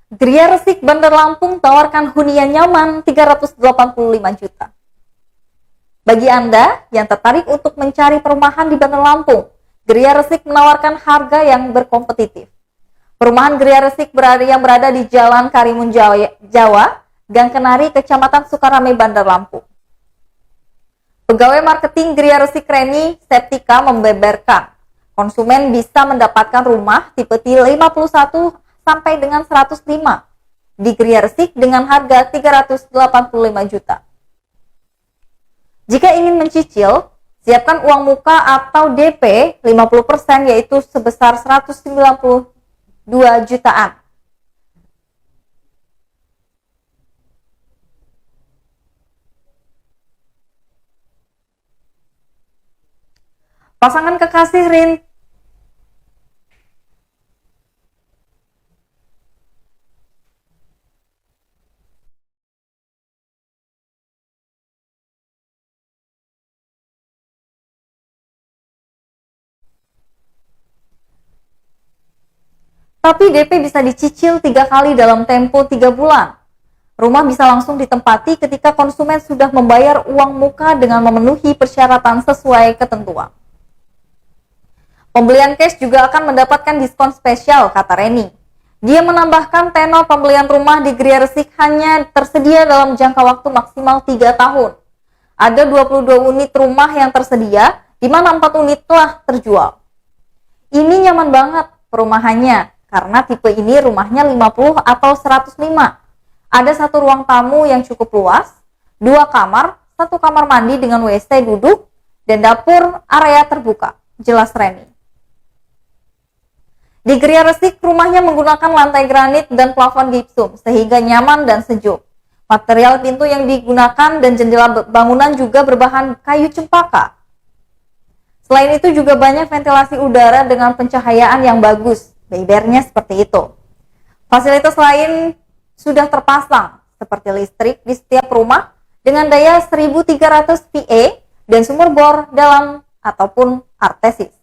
Gria Resik Bandar Lampung tawarkan hunian nyaman 385 juta. Bagi Anda yang tertarik untuk mencari perumahan di Bandar Lampung, Gria Resik menawarkan harga yang berkompetitif. Perumahan Gria Resik yang berada di Jalan Karimun Jawa, Gang Kenari, Kecamatan Sukarame, Bandar Lampung. Pegawai marketing Gria Resik Reni Septika membeberkan, konsumen bisa mendapatkan rumah tipe T51 sampai dengan 105 di Gria Resik dengan harga 385 juta. Jika ingin mencicil, siapkan uang muka atau DP 50% yaitu sebesar 192 jutaan. Pasangan kekasih tapi DP bisa dicicil 3 kali dalam tempo 3 bulan. Rumah bisa langsung ditempati ketika konsumen sudah membayar uang muka dengan memenuhi persyaratan sesuai ketentuan. Pembelian cash juga akan mendapatkan diskon spesial, kata Reni. Dia menambahkan tenor pembelian rumah di Gria Resik hanya tersedia dalam jangka waktu maksimal 3 tahun. Ada 22 unit rumah yang tersedia, di mana 4 unit telah terjual. Ini nyaman banget perumahannya, karena tipe ini rumahnya 50 atau 105. Ada 1 ruang tamu yang cukup luas, 2 kamar, 1 kamar mandi dengan WC duduk, dan dapur area terbuka, jelas Reni. Di Gria Resik, rumahnya menggunakan lantai granit dan plafon gipsum, sehingga nyaman dan sejuk. Material pintu yang digunakan dan jendela bangunan juga berbahan kayu cempaka. Selain itu juga banyak ventilasi udara dengan pencahayaan yang bagus, bebernya seperti itu. Fasilitas lain sudah terpasang, seperti listrik di setiap rumah dengan daya 1300 PA dan sumur bor dalam ataupun artesis.